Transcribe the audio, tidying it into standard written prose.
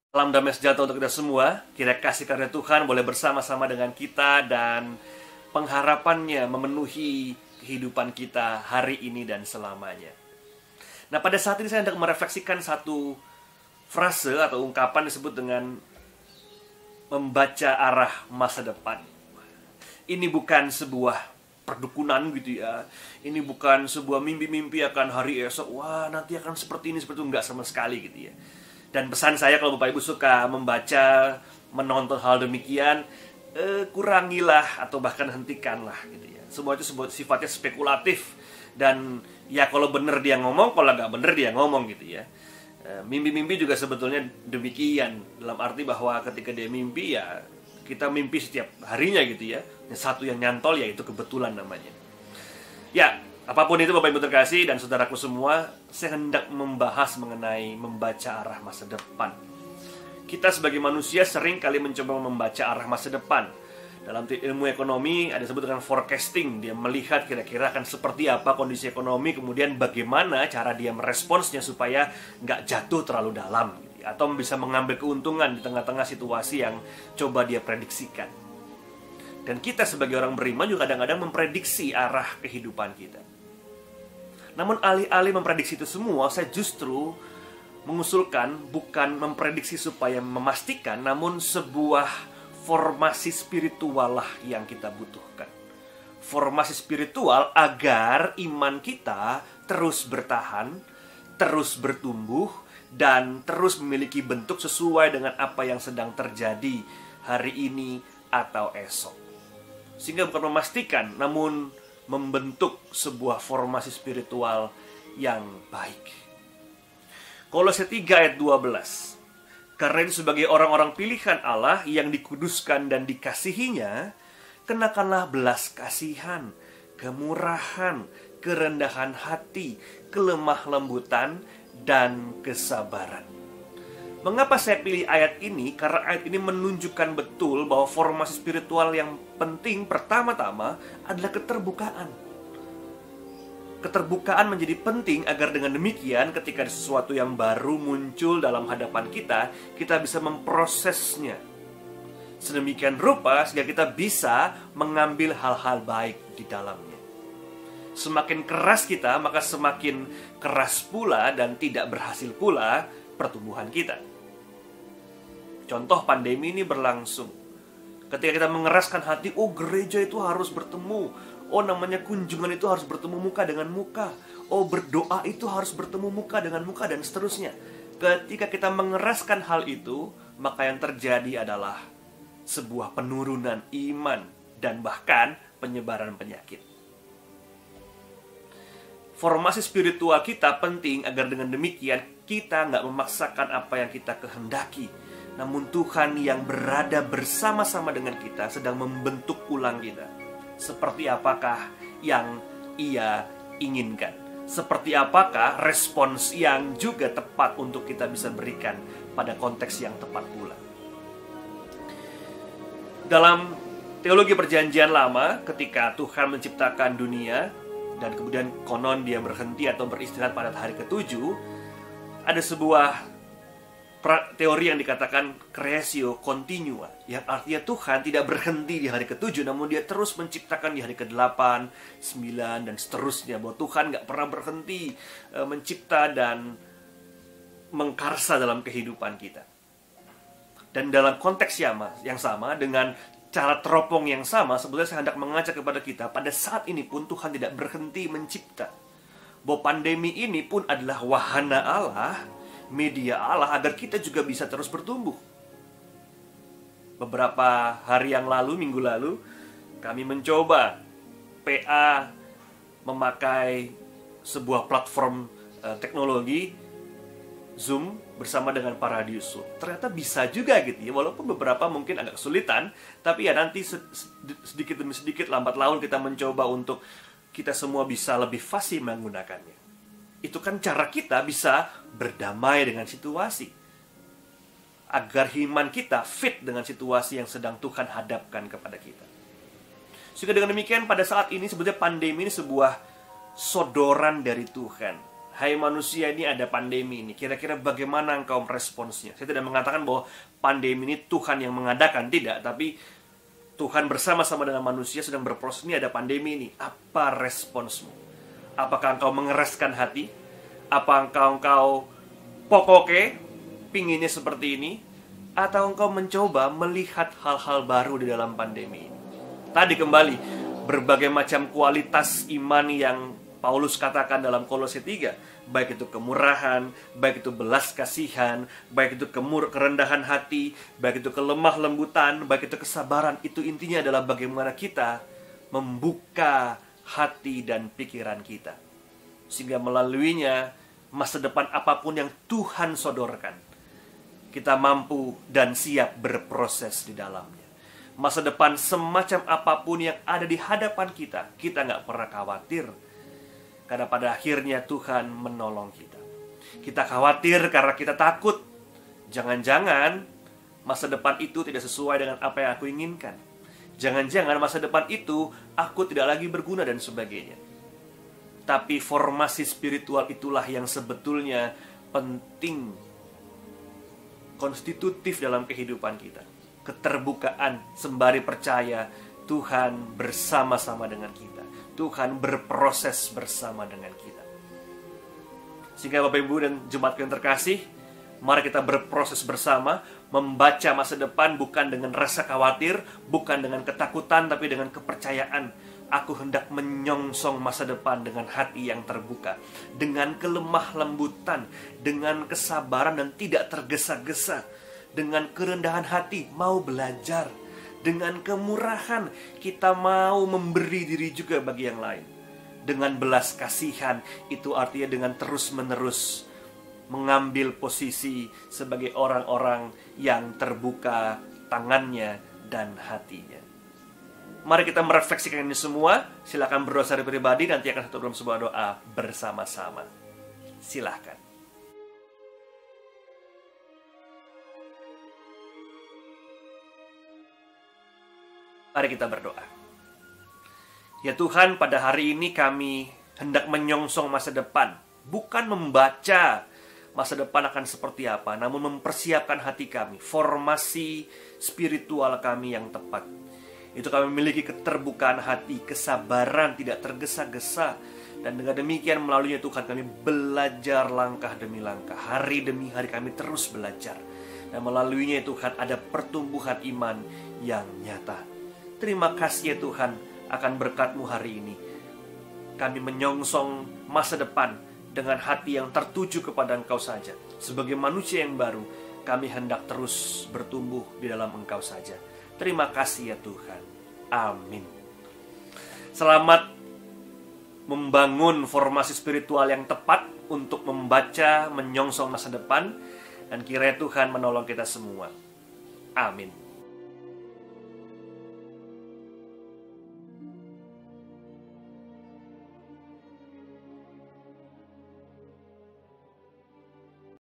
Salam damai sejahtera untuk kita semua. Kiranya kasih karunia Tuhan boleh bersama-sama dengan kita dan pengharapannya memenuhi kehidupan kita hari ini dan selamanya. Nah, pada saat ini saya hendak merefleksikan satu frase atau ungkapan disebut dengan membaca arah masa depan. Ini bukan sebuah perdukunan gitu ya. Ini bukan sebuah mimpi-mimpi akan hari esok. Wah, nanti akan seperti ini, seperti itu. Enggak sama sekali gitu ya. Dan pesan saya kalau Bapak Ibu suka membaca, menonton hal demikian, kurangilah atau bahkan hentikanlah gitu ya. Semua itu sifatnya spekulatif. Dan ya kalau benar dia ngomong, kalau nggak benar dia ngomong gitu ya. Mimpi-mimpi juga sebetulnya demikian. Dalam arti bahwa ketika dia mimpi ya kita mimpi setiap harinya gitu ya. Yang satu yang nyantol ya itu kebetulan namanya. Ya, apapun itu Bapak Ibu terkasih dan saudaraku semua, saya hendak membahas mengenai membaca arah masa depan. Kita sebagai manusia sering kali mencoba membaca arah masa depan. Dalam ilmu ekonomi ada disebut dengan forecasting. Dia melihat kira-kira akan seperti apa kondisi ekonomi, kemudian bagaimana cara dia meresponsnya supaya nggak jatuh terlalu dalam gitu, atau bisa mengambil keuntungan di tengah-tengah situasi yang coba dia prediksikan. Dan kita sebagai orang beriman juga kadang-kadang memprediksi arah kehidupan kita. Namun alih-alih memprediksi itu semua, saya justru mengusulkan bukan memprediksi supaya memastikan, namun sebuah formasi spiritual lah yang kita butuhkan. Formasi spiritual agar iman kita terus bertahan, terus bertumbuh, dan terus memiliki bentuk sesuai dengan apa yang sedang terjadi hari ini atau esok. Sehingga bukan memastikan, namun membentuk sebuah formasi spiritual yang baik. Kolose 3 ayat 12. Karena itu sebagai orang-orang pilihan Allah yang dikuduskan dan dikasihinya, kenakanlah belas kasihan, kemurahan, kerendahan hati, kelemah lembutan, dan kesabaran. Mengapa saya pilih ayat ini? Karena ayat ini menunjukkan betul bahwa formasi spiritual yang penting pertama-tama adalah keterbukaan. Keterbukaan menjadi penting agar dengan demikian ketika ada sesuatu yang baru muncul dalam hadapan kita, kita bisa memprosesnya sedemikian rupa sehingga kita bisa mengambil hal-hal baik di dalamnya. Semakin keras kita, maka semakin keras pula dan tidak berhasil pula pertumbuhan kita. Contoh pandemi ini berlangsung. Ketika kita mengeraskan hati, oh gereja itu harus bertemu. Oh namanya kunjungan itu harus bertemu muka dengan muka. Oh berdoa itu harus bertemu muka dengan muka dan seterusnya. Ketika kita mengeraskan hal itu, maka yang terjadi adalah sebuah penurunan iman dan bahkan penyebaran penyakit. Formasi spiritual kita penting agar dengan demikian kita nggak memaksakan apa yang kita kehendaki. Namun Tuhan yang berada bersama-sama dengan kita sedang membentuk ulang kita. Seperti apakah yang Ia inginkan? Seperti apakah respons yang juga tepat untuk kita bisa berikan pada konteks yang tepat pula? Dalam teologi perjanjian lama, ketika Tuhan menciptakan dunia dan kemudian konon dia berhenti atau beristirahat pada hari ke-7, ada sebuah teori yang dikatakan creatio continua, yang artinya Tuhan tidak berhenti di hari ke-7, namun dia terus menciptakan di hari ke-8, 9, dan seterusnya. Bahwa Tuhan gak pernah berhenti mencipta dan mengkarsa dalam kehidupan kita. Dan dalam konteks yang sama, dengan cara teropong yang sama, sebetulnya saya hendak mengajak kepada kita, pada saat ini pun Tuhan tidak berhenti mencipta. Bahwa pandemi ini pun adalah wahana Allah, media Allah agar kita juga bisa terus bertumbuh. Beberapa hari yang lalu, minggu lalu, kami mencoba PA memakai sebuah platform teknologi Zoom bersama dengan para diusul. Ternyata bisa juga gitu ya, walaupun beberapa mungkin agak kesulitan, tapi ya nanti sedikit demi sedikit lambat laun kita mencoba untuk kita semua bisa lebih fasih menggunakannya. Itu kan cara kita bisa berdamai dengan situasi, agar iman kita fit dengan situasi yang sedang Tuhan hadapkan kepada kita. Sehingga dengan demikian pada saat ini sebetulnya pandemi ini sebuah sodoran dari Tuhan. Hai manusia, ini ada pandemi ini. Kira-kira bagaimana engkau meresponsnya? Saya tidak mengatakan bahwa pandemi ini Tuhan yang mengadakan, tidak. Tapi Tuhan bersama-sama dengan manusia sedang berproses. Ini ada pandemi ini. Apa responsmu? Apakah engkau mengeraskan hati? Apa engkau pokoke, pinginnya seperti ini? Atau engkau mencoba melihat hal-hal baru di dalam pandemi ini? Tadi kembali, berbagai macam kualitas iman yang Paulus katakan dalam Kolose 3, baik itu kemurahan, baik itu belas kasihan, baik itu kerendahan hati, baik itu kelemah lembutan, baik itu kesabaran. Itu intinya adalah bagaimana kita membuka hati dan pikiran kita, sehingga melaluinya masa depan apapun yang Tuhan sodorkan, kita mampu dan siap berproses di dalamnya. Masa depan semacam apapun yang ada di hadapan kita, kita nggak pernah khawatir. Karena pada akhirnya Tuhan menolong kita. Kita khawatir karena kita takut. Jangan-jangan masa depan itu tidak sesuai dengan apa yang aku inginkan. Jangan-jangan masa depan itu aku tidak lagi berguna dan sebagainya. Tapi formasi spiritual itulah yang sebetulnya penting, konstitutif dalam kehidupan kita. Keterbukaan sembari percaya Tuhan bersama-sama dengan kita. Tuhan berproses bersama dengan kita. Sehingga Bapak Ibu dan jemaat yang terkasih, mari kita berproses bersama, membaca masa depan bukan dengan rasa khawatir, bukan dengan ketakutan, tapi dengan kepercayaan. Aku hendak menyongsong masa depan dengan hati yang terbuka, dengan kelemah lembutan, dengan kesabaran dan tidak tergesa-gesa, dengan kerendahan hati, mau belajar. Dengan kemurahan, kita mau memberi diri juga bagi yang lain. Dengan belas kasihan, itu artinya dengan terus-menerus mengambil posisi sebagai orang-orang yang terbuka tangannya dan hatinya. Mari kita merefleksikan ini semua. Silakan berdoa secara pribadi, nanti akan satu dalam sebuah doa bersama-sama. Silakan. Mari kita berdoa. Ya Tuhan, pada hari ini kami hendak menyongsong masa depan. Bukan membaca masa depan akan seperti apa, namun mempersiapkan hati kami, formasi spiritual kami yang tepat. Itu kami memiliki keterbukaan hati, kesabaran, tidak tergesa-gesa. Dan dengan demikian melaluinya Tuhan kami belajar langkah demi langkah. Hari demi hari kami terus belajar. Dan melaluinya Tuhan ada pertumbuhan iman yang nyata. Terima kasih ya Tuhan akan berkat-Mu hari ini. Kami menyongsong masa depan dengan hati yang tertuju kepada Engkau saja. Sebagai manusia yang baru, kami hendak terus bertumbuh di dalam Engkau saja. Terima kasih ya Tuhan. Amin. Selamat membangun formasi spiritual yang tepat untuk membaca, menyongsong masa depan. Dan kiranya Tuhan menolong kita semua. Amin.